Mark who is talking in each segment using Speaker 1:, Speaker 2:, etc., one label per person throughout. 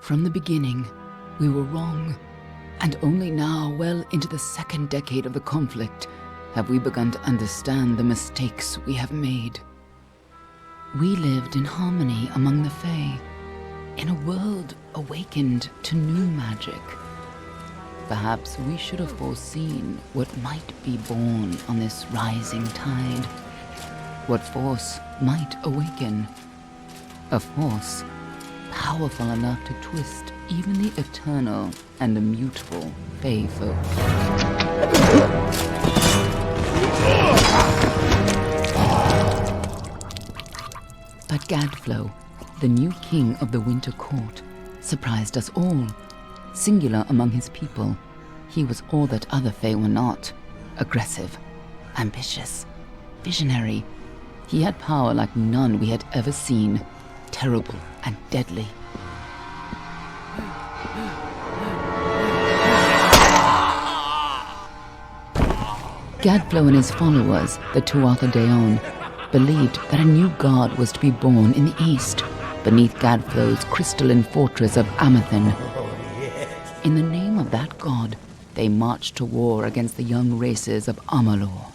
Speaker 1: From the beginning, we were wrong, and only now, well into the second decade of the conflict, have we begun to understand the mistakes we have made. We lived in harmony among the Fae, in a world awakened to new magic. Perhaps we should have foreseen what might be born on this rising tide, what force might awaken, a force powerful enough to twist even the eternal and immutable Fae folk. But Gadflow, the new king of the Winter Court, surprised us all. Singular among his people, he was all that other Fae were not. Aggressive, ambitious, visionary. He had power like none we had ever seen, terrible and deadly. Gadflow and his followers, the Tuatha Deon, believed that a new god was to be born in the east, beneath Gadflow's crystalline fortress of Amathen. In the name of that god, they marched to war against the young races of Amalur.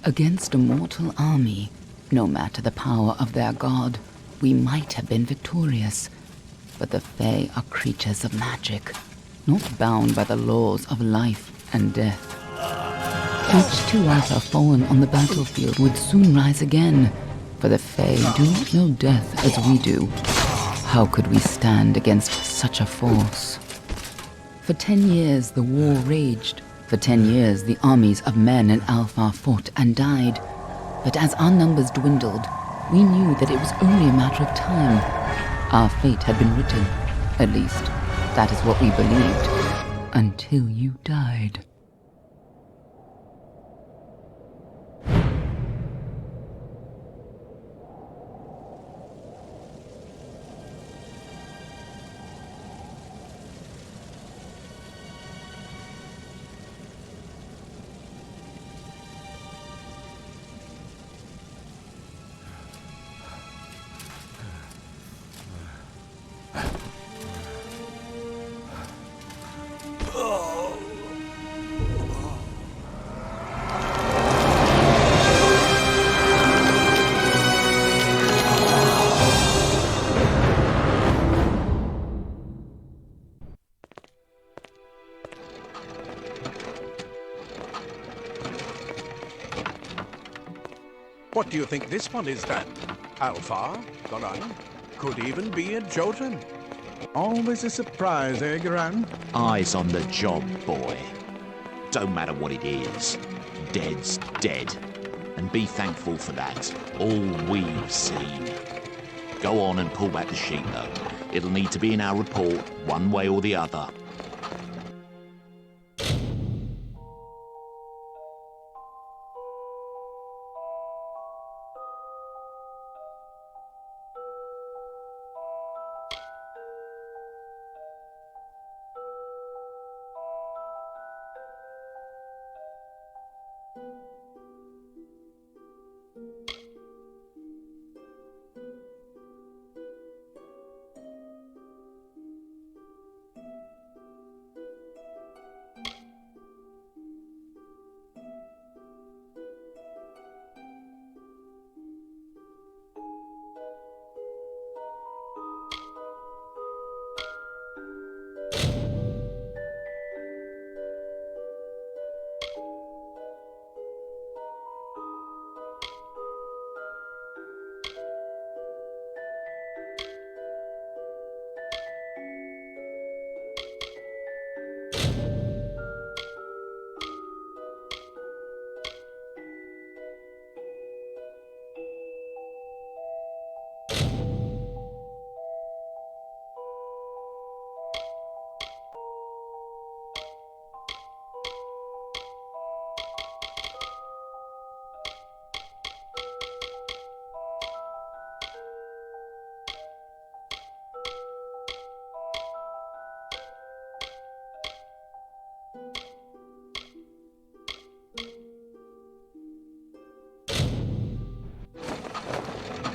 Speaker 1: Against a mortal army, no matter the power of their god, we might have been victorious. But the Fae are creatures of magic, not bound by the laws of life and death. Each Tuatha fallen on the battlefield would soon rise again, for the Fae do not know death as we do. How could we stand against such a force? For 10 years the war raged. For 10 years the armies of Men and Alpha fought and died. But as our numbers dwindled, we knew that it was only a matter of time. Our fate had been written. At least, that is what we believed. Until you died.
Speaker 2: What do you think this one is then? Alpha? Garan? Could even be a Jotun. Always a surprise, eh, Garan?
Speaker 3: Eyes on the job, boy. Don't matter what it is. Dead's dead. And be thankful for that. All we've seen. Go on and pull back the sheet, though. It'll need to be in our report, one way or the other.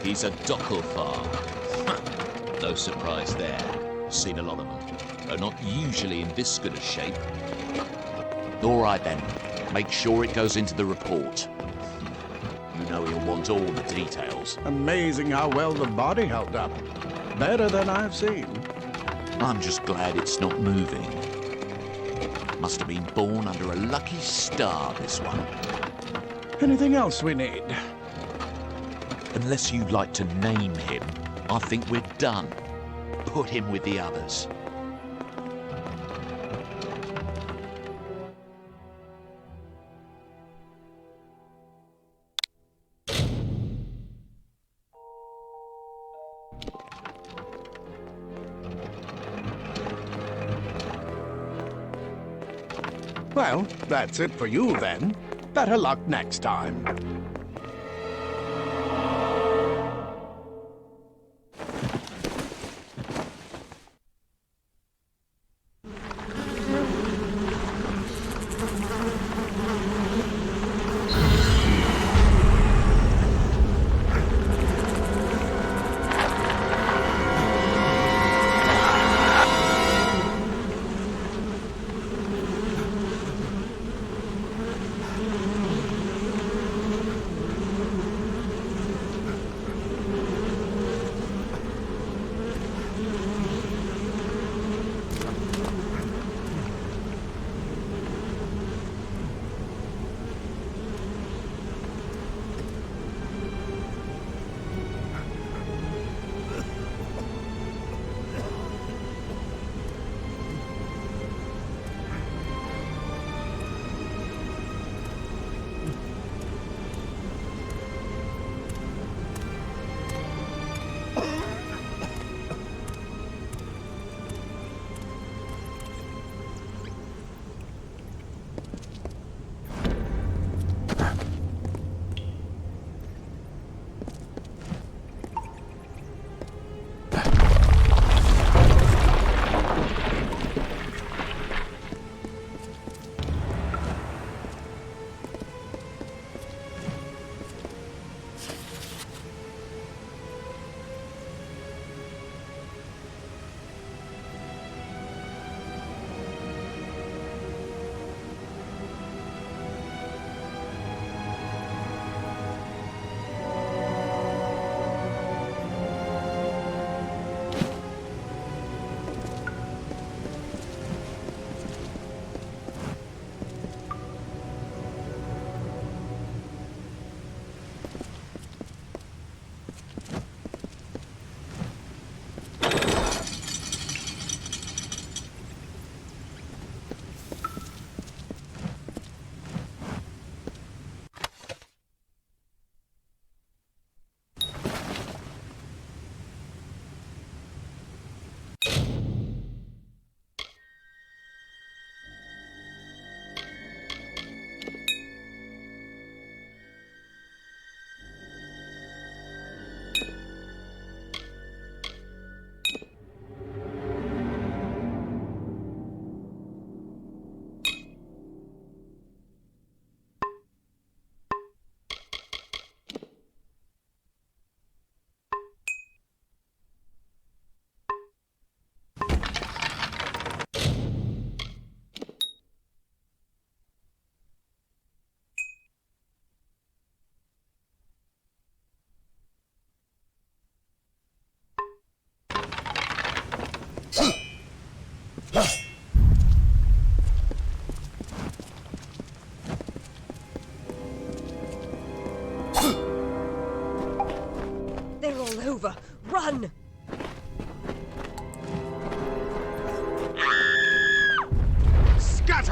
Speaker 3: He's a Doppelfar. No surprise there. Seen a lot of them. Though not usually in this good a shape. All right then. Make sure it goes into the report. You know he'll want all the details.
Speaker 2: Amazing how well the body held up. Better than I've seen.
Speaker 3: I'm just glad it's not moving. Must have been born under a lucky star, this one.
Speaker 2: Anything else we need?
Speaker 3: Unless you'd like to name him, I think we're done. Put him with the others.
Speaker 2: Well, that's it for you then. Better luck next time.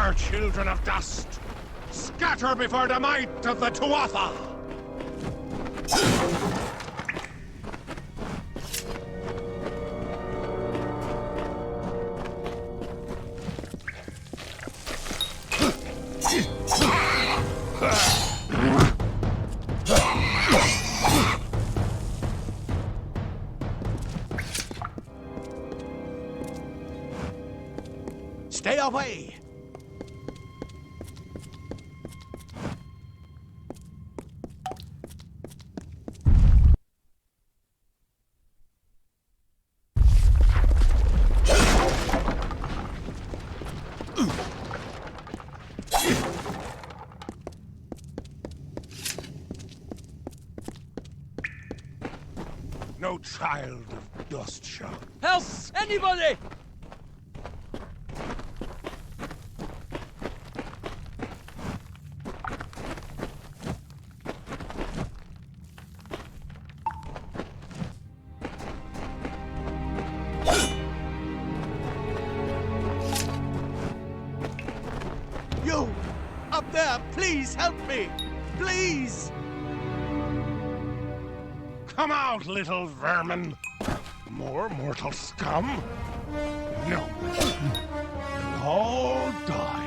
Speaker 2: Scatter, children of dust! Scatter before the might of the Tuatha! Stay away! No child of dust shall.
Speaker 4: Help! Anybody!
Speaker 2: You! Up there! Please help me! Please! Come out, little vermin! More mortal scum? No. You'll all die.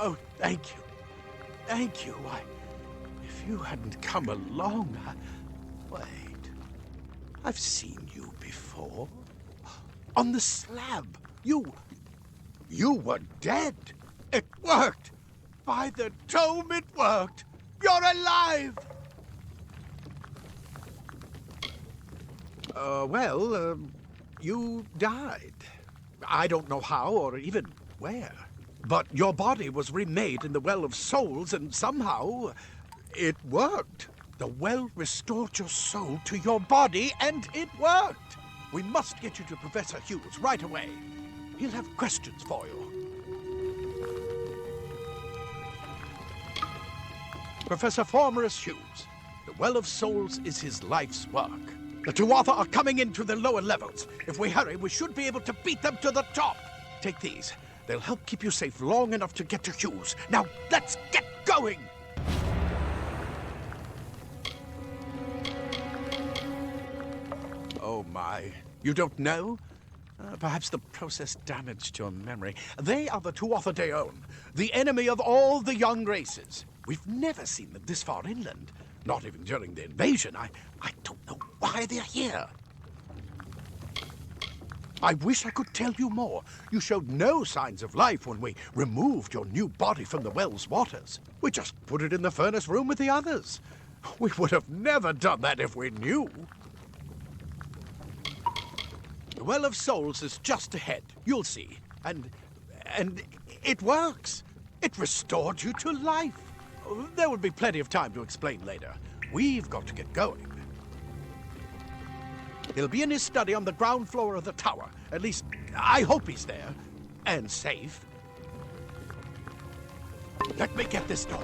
Speaker 2: Oh, thank you. Thank you. If you hadn't come along, Wait. I've seen you before. On the slab. You were dead. It worked. By the dome, it worked. You're alive. You died. I don't know how or even where. But your body was remade in the Well of Souls, and somehow it worked. The well restored your soul to your body, and it worked. We must get you to Professor Hughes right away. He'll have questions for you. Professor Formerus Hughes, the Well of Souls is his life's work. The Tuatha are coming into the lower levels. If we hurry, we should be able to beat them to the top. Take these. They'll help keep you safe long enough to get to Hughes. Now, let's get going! Oh, my. You don't know? Perhaps the process damaged your memory. They are the Tuatha Deon, the enemy of all the young races. We've never seen them this far inland. Not even during the invasion. I don't know why they're here. I wish I could tell you more. You showed no signs of life when we removed your new body from the well's waters. We just put it in the furnace room with the others. We would have never done that if we knew. The Well of Souls is just ahead. You'll see. And it works. It restored you to life. There will be plenty of time to explain later. We've got to get going. He'll be in his study on the ground floor of the tower. At least, I hope he's there. And safe. Let me get this door.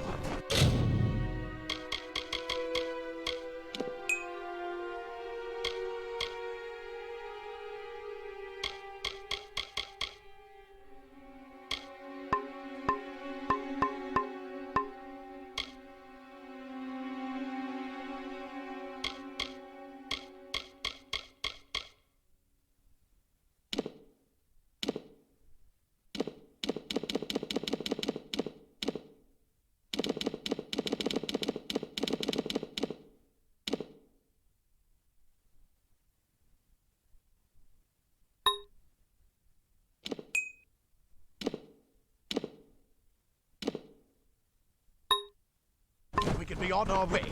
Speaker 2: We can be on our way.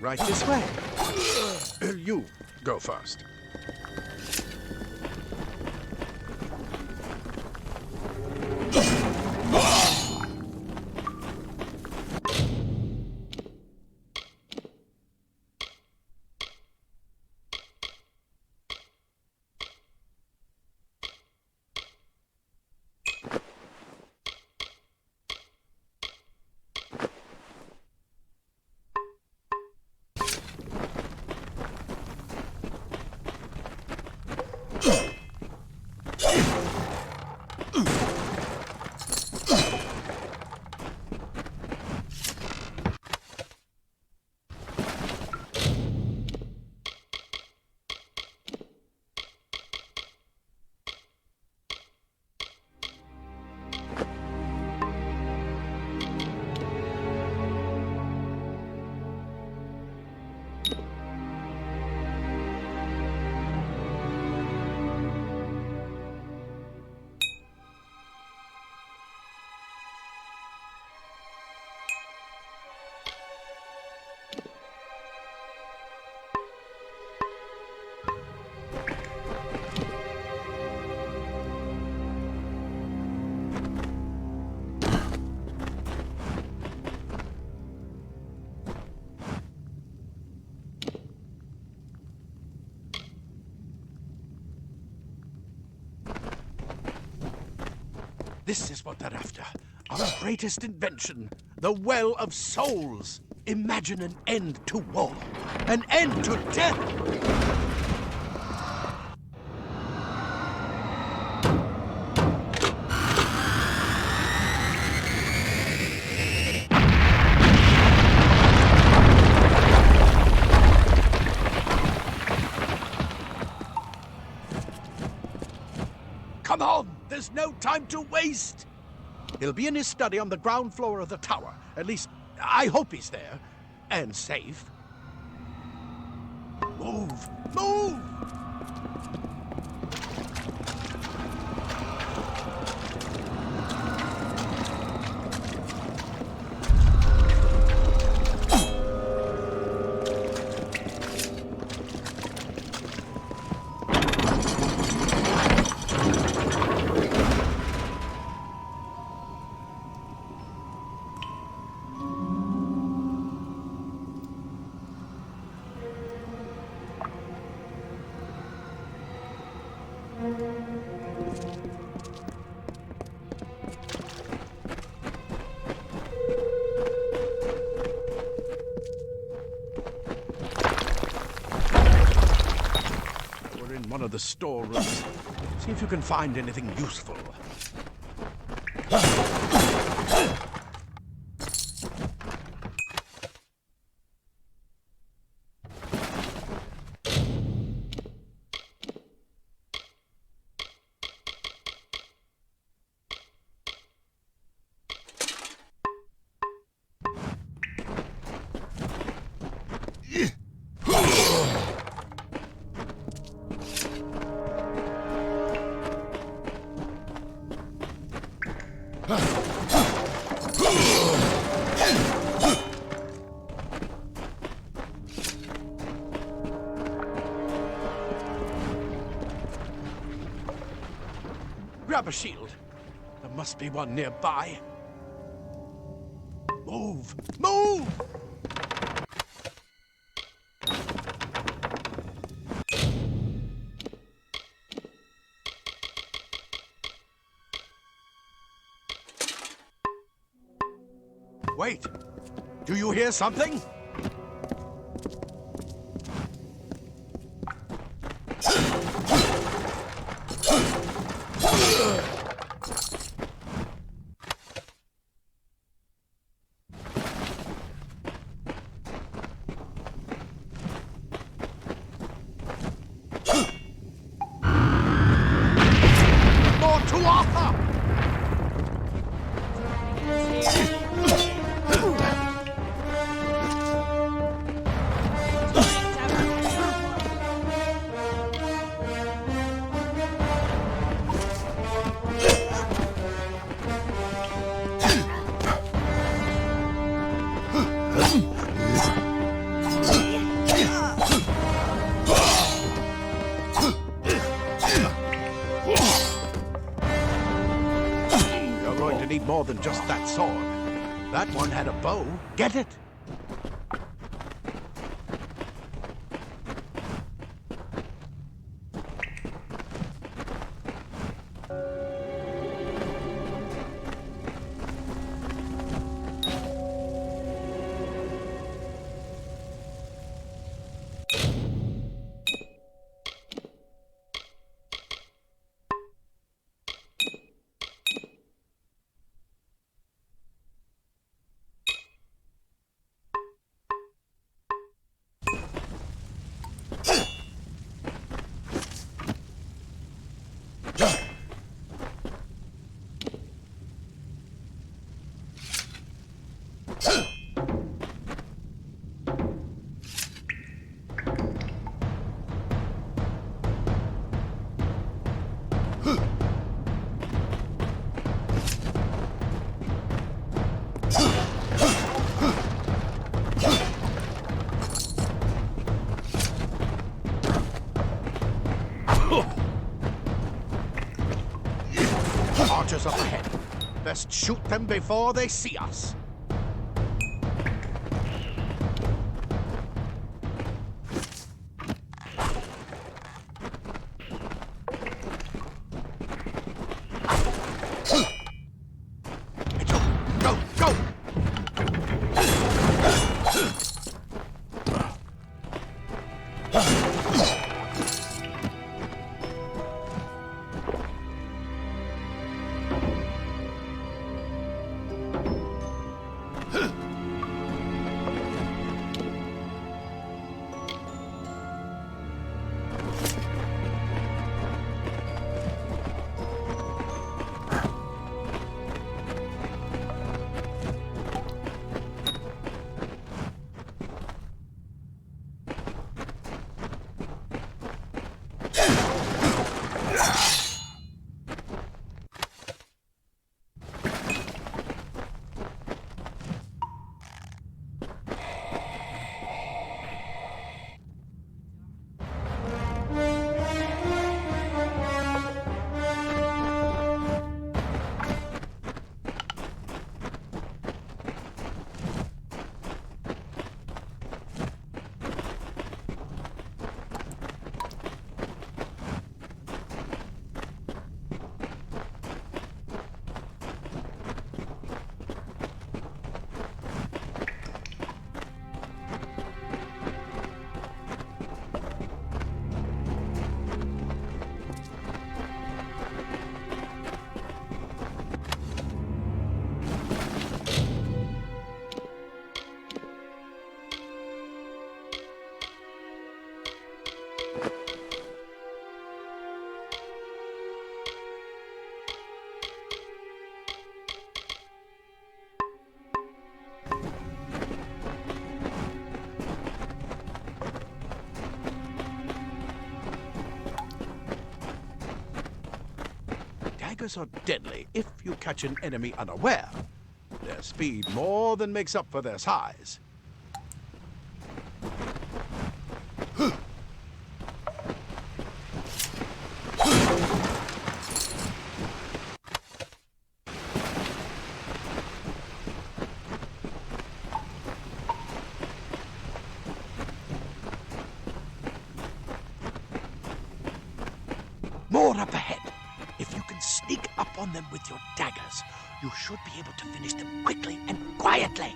Speaker 2: Right this way. You go first. This is what they're after. Our greatest invention, the Well of Souls. Imagine an end to war, an end to death. Come on, there's no time to waste. He'll be in his study on the ground floor of the tower. At least, I hope he's there. And safe. Move! Move! One of the storerooms. See if you can find anything useful. Grab a shield. There must be one nearby. Move! Move! Wait! Do you hear something? More than just that sword. That one had a bow. Get it? Archers up ahead. Best shoot them before they see us. daggers are deadly if you catch an enemy unaware. Their speed more than makes up for their size. More up ahead. If you can sneak up on them with your daggers, you should be able to finish them quickly and quietly.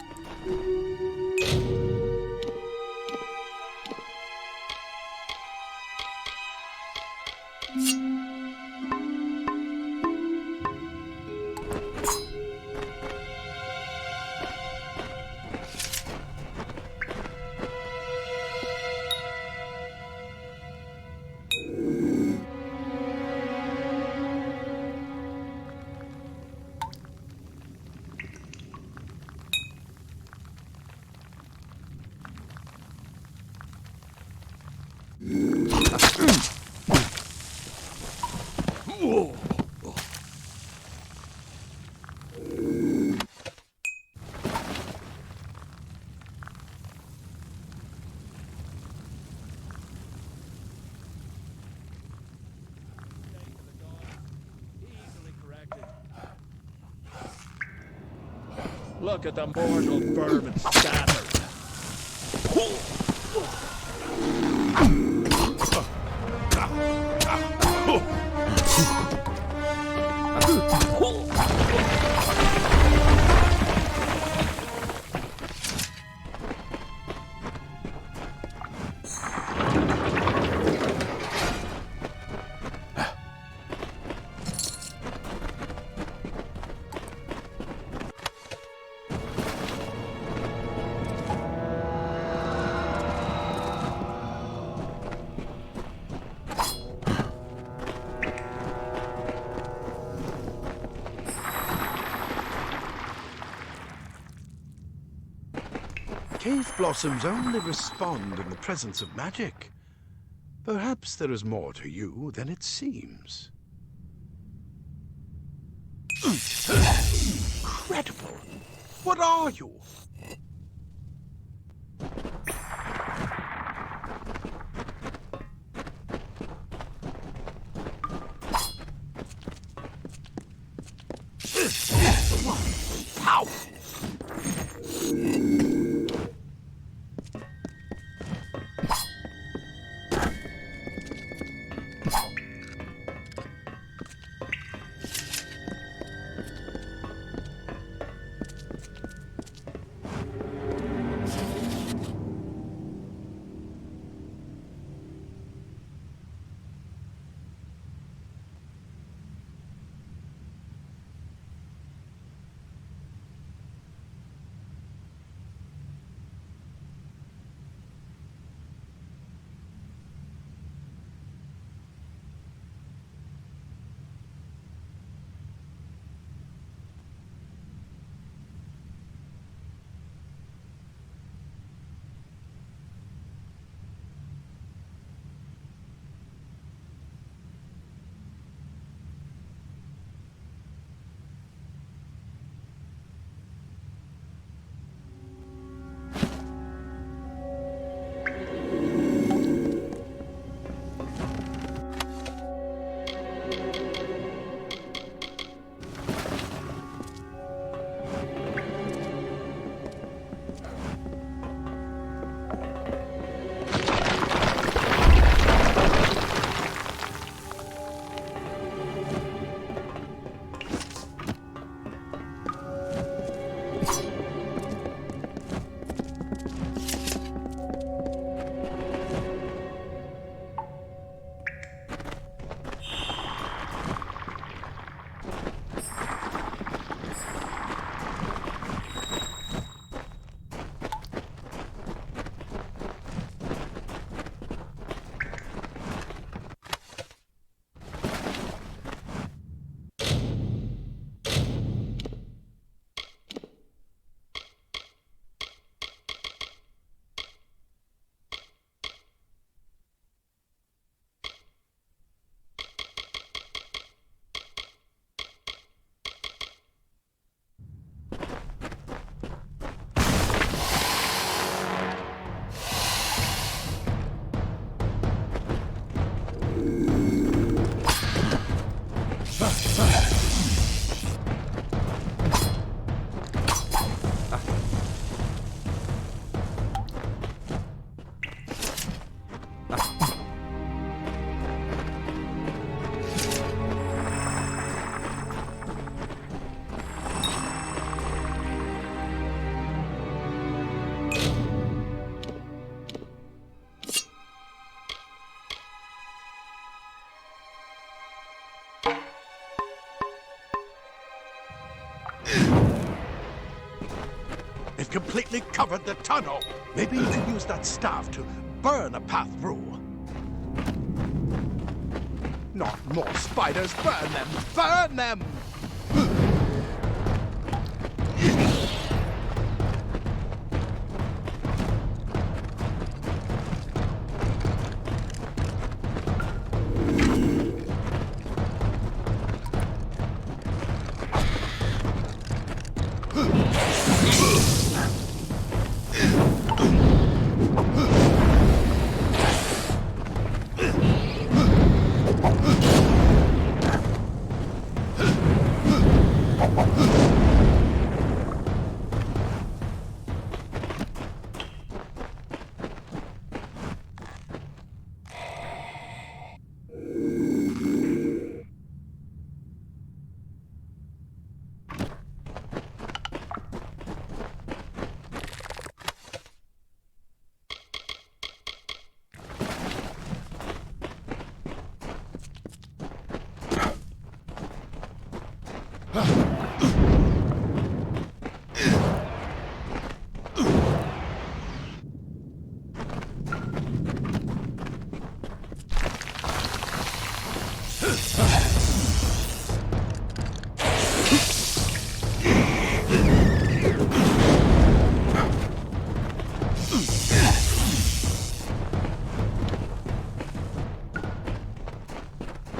Speaker 4: Look at the mortal vermin scattered.
Speaker 2: Cave blossoms only respond in the presence of magic. Perhaps there is more to you than it seems. Incredible! What are you? Power! We've completely covered the tunnel. Maybe you could use that staff to burn a path through. Not more spiders! Burn them! Burn them!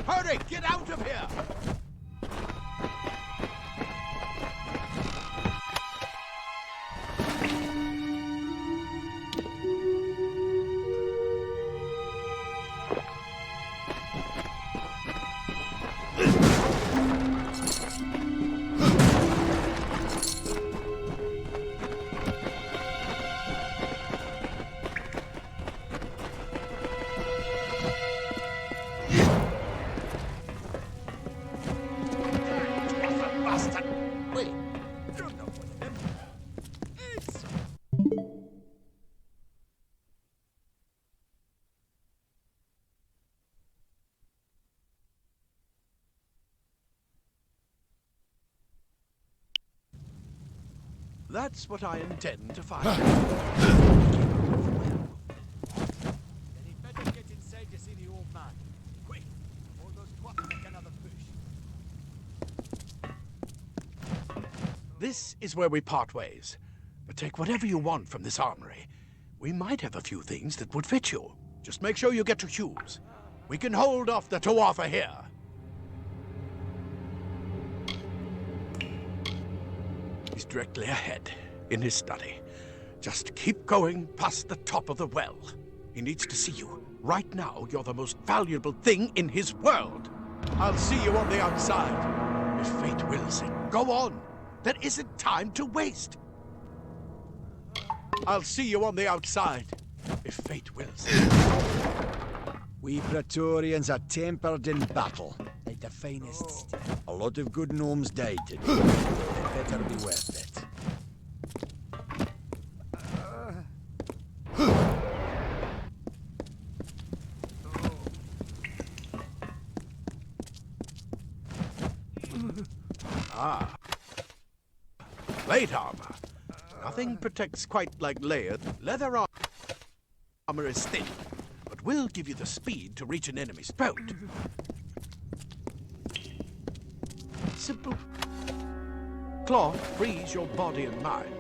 Speaker 2: Hurry! Get out of here! That's what I intend to find.
Speaker 4: Then he'd better get inside to see the old man. Quick! All those twats make another push.
Speaker 2: This is where we part ways. But take whatever you want from this armory. We might have a few things that would fit you. Just make sure you get to choose. We can hold off the Tuatha here. He's directly ahead, in his study. Just keep going past the top of the well. He needs to see you. Right now, you're the most valuable thing in his world. I'll see you on the outside. If fate wills it, go on. There isn't time to waste. I'll see you on the outside. If fate wills it.
Speaker 5: We Praetorians are tempered in battle, like the finest steel. A lot of good gnomes died today. It better be worth it.
Speaker 2: Ah. Plate armor. Nothing protects quite like leather armor is thin, but will give you the speed to reach an enemy's boat. Simple. Cloth frees your body and mind.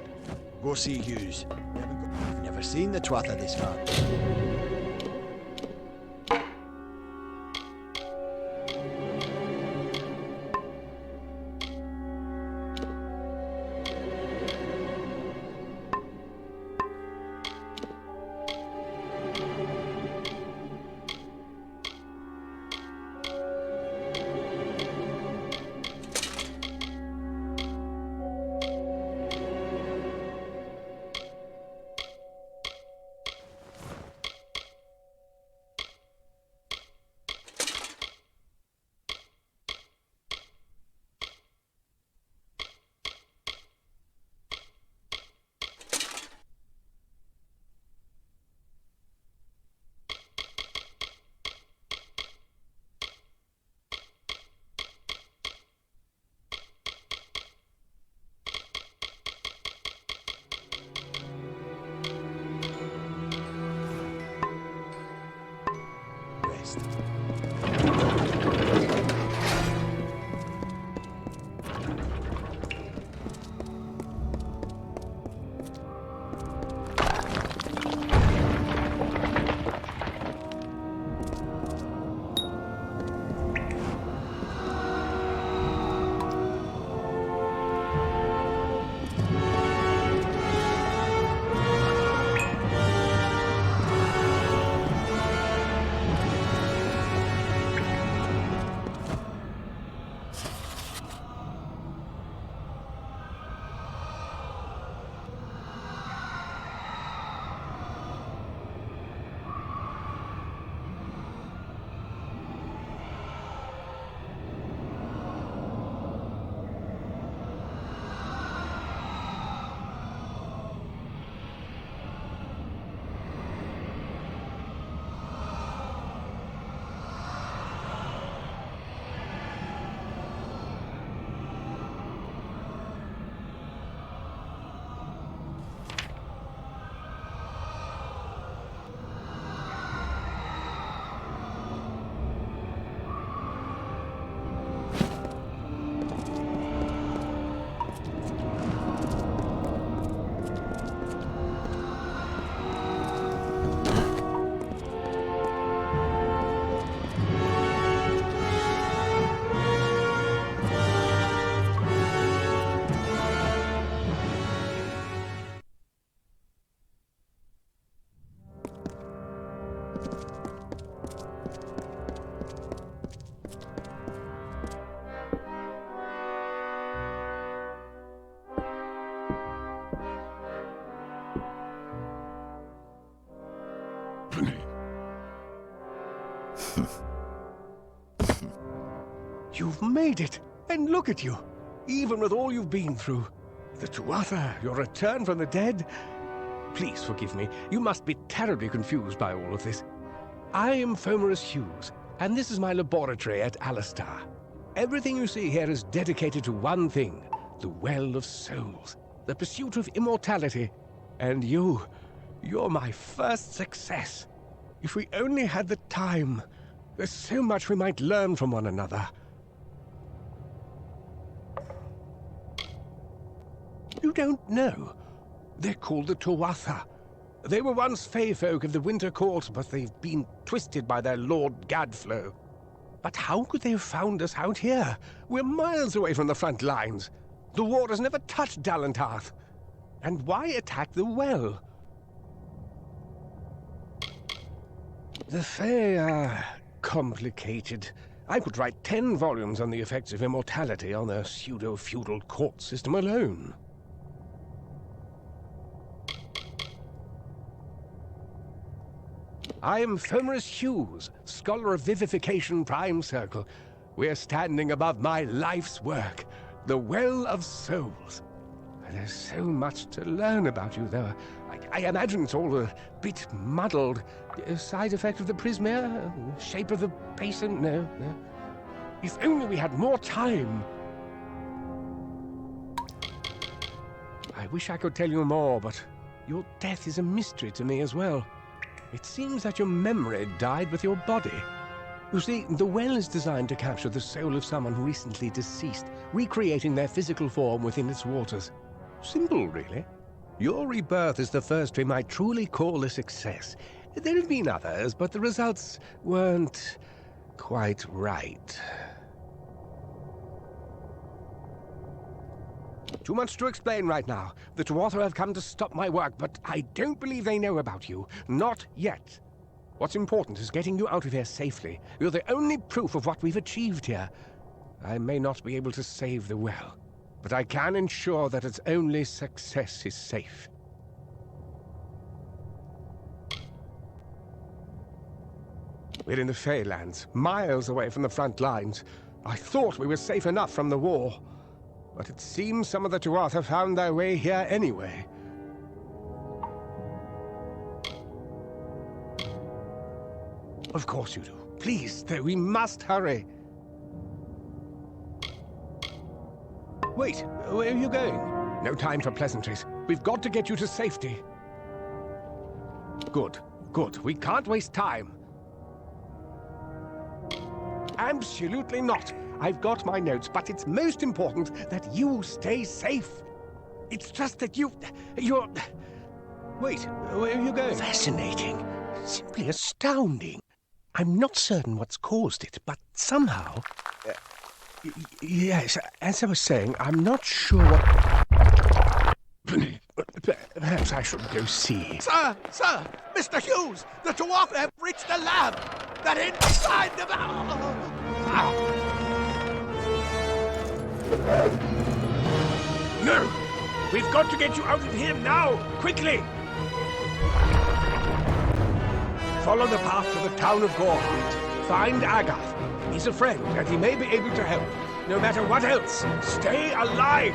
Speaker 5: Go see Hughes. I've never seen the Tuatha this far.
Speaker 2: You've made it! And look at you! Even with all you've been through. The Tuatha, your return from the dead. Please forgive me. You must be terribly confused by all of this. I am Fomerus Hughes, and this is my laboratory at Alistar. Everything you see here is dedicated to one thing, the Well of Souls, the pursuit of immortality. And you're my first success. If we only had the time, there's so much we might learn from one another. You don't know. They're called the Tuatha. They were once Fey folk of the Winter Court, but they've been twisted by their Lord Gadflow. But how could they have found us out here? We're miles away from the front lines. The war has never touched Dalantarth. And why attack the well? The Fae are complicated. I could write 10 volumes on the effects of immortality on their pseudo-feudal court system alone. I am Fomerus Hughes, Scholar of Vivification Prime Circle. We're standing above my life's work, the Well of Souls. There's so much to learn about you, though. I imagine it's all a bit muddled. A side effect of the prismere? Shape of the basin? No. If only we had more time. I wish I could tell you more, but your death is a mystery to me as well. It seems that your memory died with your body. You see, the well is designed to capture the soul of someone recently deceased, recreating their physical form within its waters. Simple, really. Your rebirth is the first we might truly call a success. There have been others, but the results weren't quite right. Too much to explain right now. The Tuatha have come to stop my work, but I don't believe they know about you. Not yet. What's important is getting you out of here safely. You're the only proof of what we've achieved here. I may not be able to save the well, but I can ensure that its only success is safe. We're in the Feylands, miles away from the front lines. I thought we were safe enough from the war, but it seems some of the Tuatha found their way here anyway. Of course you do. Please, though, we must hurry. Wait, where are you going? No time for pleasantries. We've got to get you to safety. Good. We can't waste time. Absolutely not. I've got my notes, but it's most important that you stay safe. It's just that you're... Wait, where are you going? Fascinating. Simply astounding. I'm not certain what's caused it, but somehow... yes, as I was saying, I'm not sure what... Perhaps I should go see.
Speaker 6: Sir! Mr. Hughes! The Tuatha have reached the lab! They're inside the...
Speaker 2: No! We've got to get you out of here now! Quickly! Follow the path to the town of Gorhart. Find Agath. He's a friend, and he may be able to help. No matter what else, stay alive!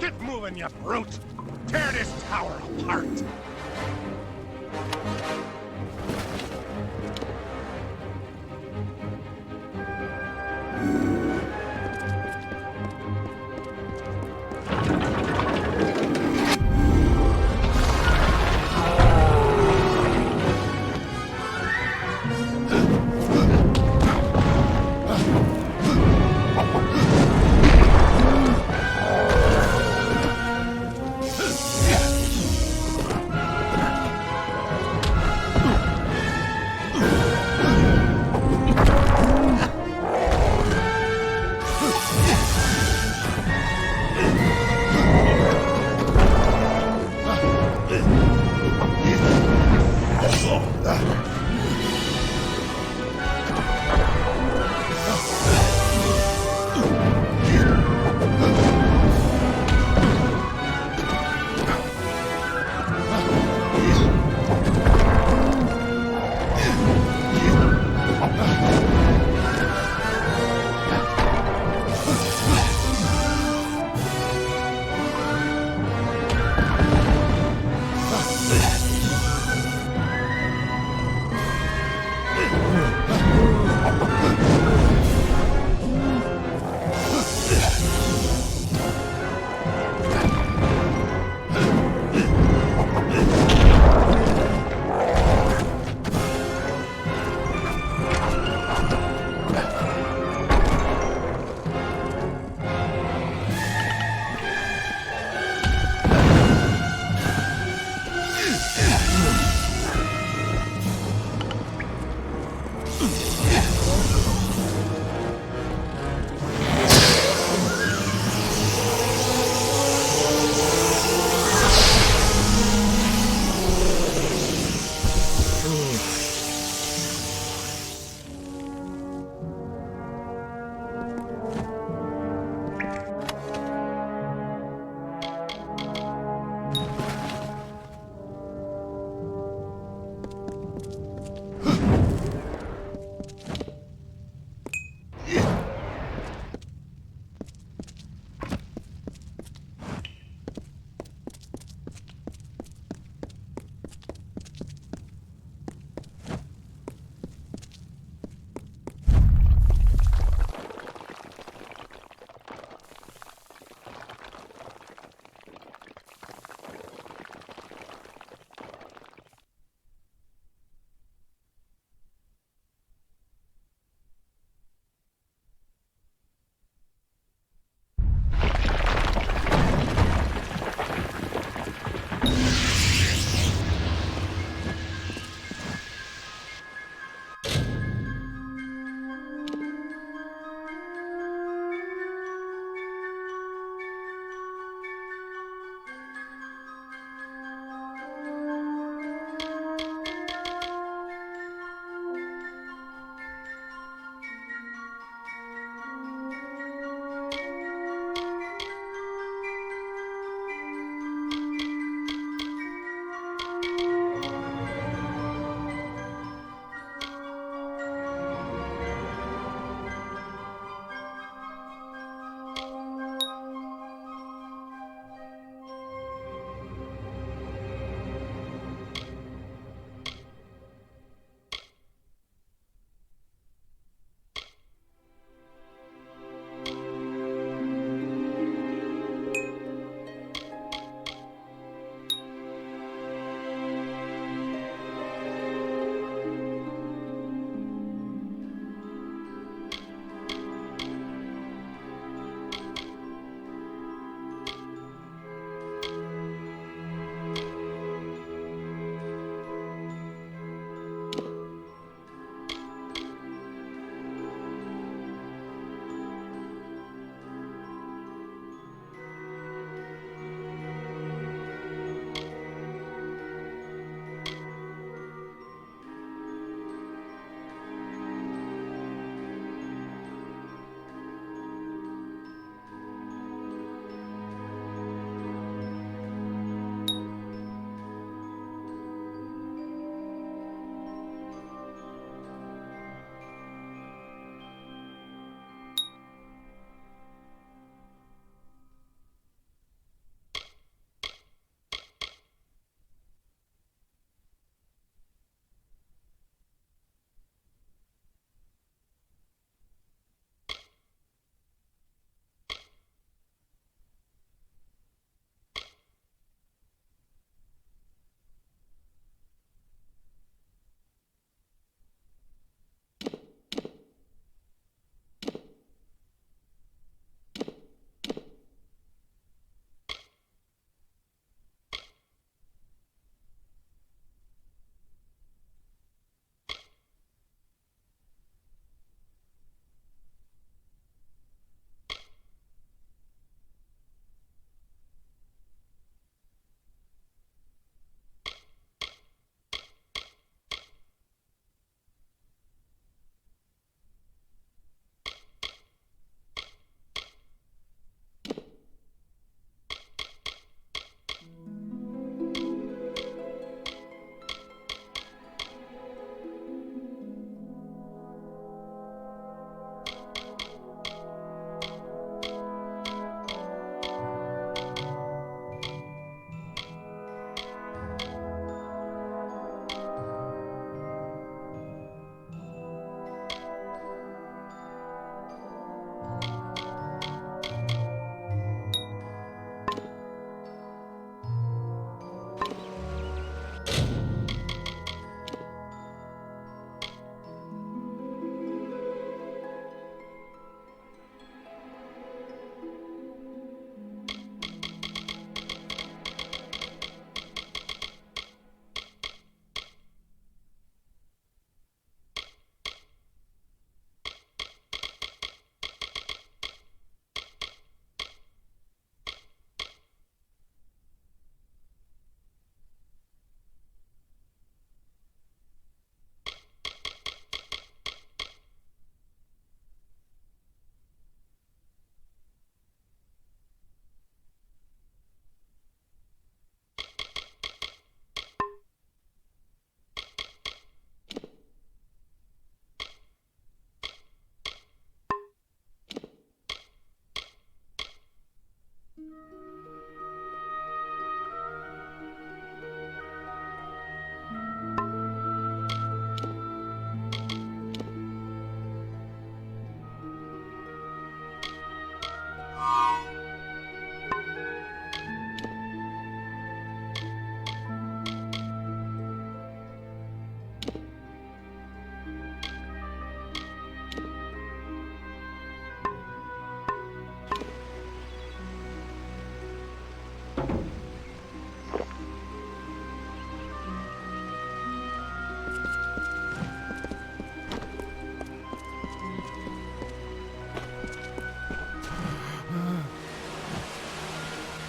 Speaker 6: Get moving, you brute! Tear this tower apart!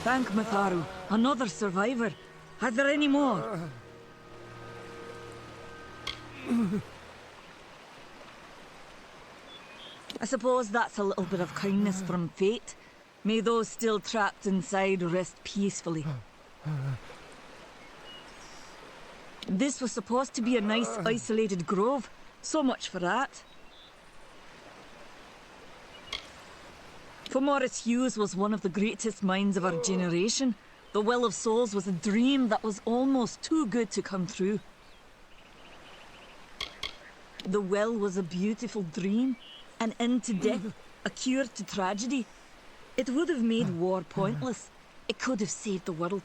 Speaker 7: Thank Matharu. Another survivor. Are there any more? I suppose that's a little bit of kindness from fate. May those still trapped inside rest peacefully. This was supposed to be a nice isolated grove. So much for that. For Morris Hughes was one of the greatest minds of our generation. The Well of Souls was a dream that was almost too good to come true. The well was a beautiful dream, an end to death, a cure to tragedy. It would have made war pointless. It could have saved the world.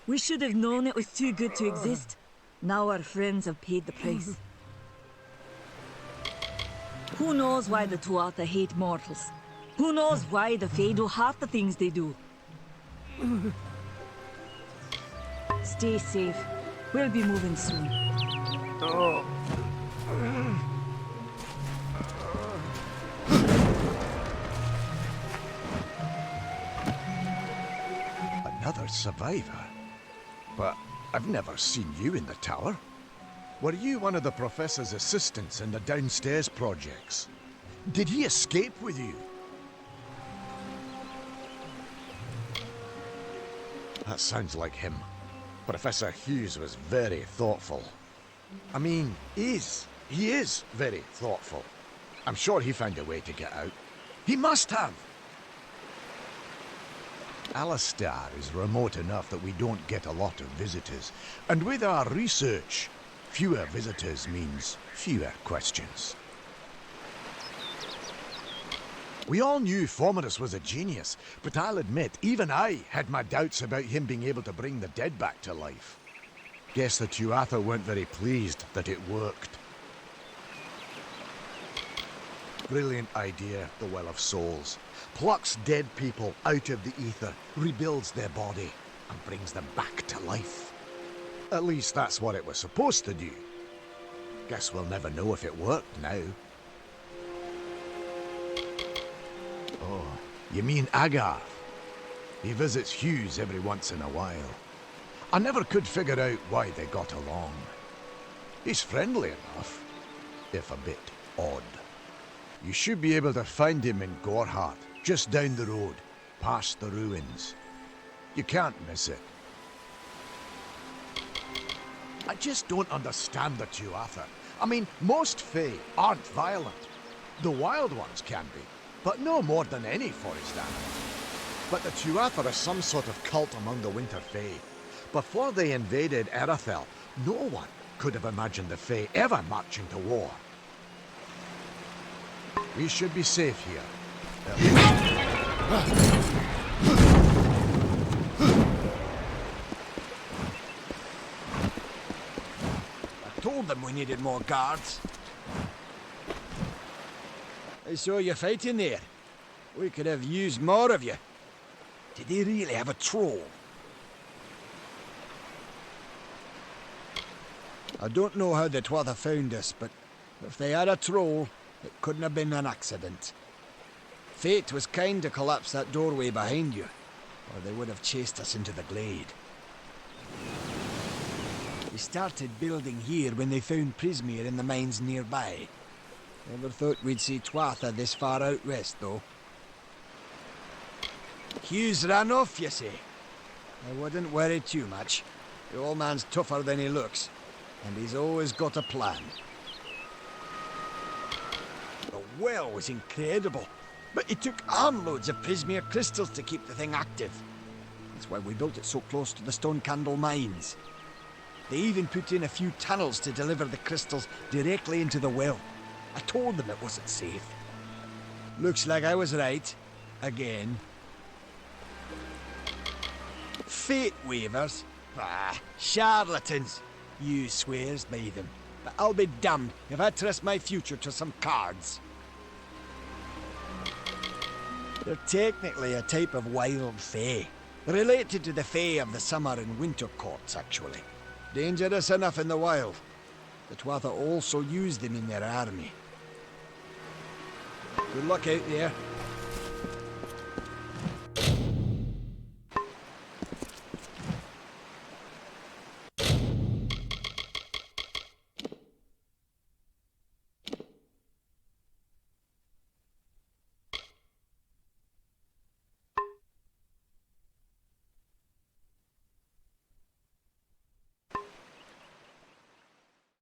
Speaker 7: We should have known it was too good to exist. Now our friends have paid the price. Who knows why the Tuatha hate mortals? Who knows why the Fae do half the things they do? Stay safe. We'll be moving soon.
Speaker 2: Another survivor? But I've never seen you in the tower. Were you one of the professor's assistants in the downstairs projects? Did he escape with you? That sounds like him. Professor Hughes was very thoughtful. I mean, he is very thoughtful. I'm sure he found a way to get out. He must have! Alistar is remote enough that we don't get a lot of visitors. And with our research, fewer visitors means fewer questions. We all knew Fominus was a genius, but I'll admit, even I had my doubts about him being able to bring the dead back to life. Guess the Tuatha weren't very pleased that it worked. Brilliant idea, the Well of Souls. Plucks dead people out of the ether, rebuilds their body, and brings them back to life. At least that's what it was supposed to do. Guess we'll never know if it worked now. Oh, you mean Agar? He visits Hughes every once in a while. I never could figure out why they got along. He's friendly enough, if a bit odd. You should be able to find him in Gorhart, just down the road, past the ruins. You can't miss it. I just don't understand the Tuatha. I mean, most Fae aren't violent. The wild ones can be, but no more than any forest animal. But the Tuatha are some sort of cult among the Winter Fae. Before they invaded Erythel, no one could have imagined the Fae ever marching to war. We should be safe here.
Speaker 5: I told them we needed more guards. I saw you fighting there. We could have used more of you. Did they really have a troll? I don't know how the Tuatha found us, but if they had a troll, it couldn't have been an accident. Fate was kind to collapse that doorway behind you, or they would have chased us into the glade. We started building here when they found Prismere in the mines nearby. Never thought we'd see Tuatha this far out west, though. Hughes ran off, you say? I wouldn't worry too much. The old man's tougher than he looks, and he's always got a plan. The well was incredible, but it took armloads of Prismere crystals to keep the thing active. That's why we built it so close to the Stone Candle mines. They even put in a few tunnels to deliver the crystals directly into the well. I told them it wasn't safe. Looks like I was right. Again. Fate waivers? Ah, charlatans. You swears by them. But I'll be damned if I trust my future to some cards. They're technically a type of wild fae. Related to the fae of the summer and winter courts, actually. Dangerous enough in the wild. The Tuatha also use them in their army. Good luck out there.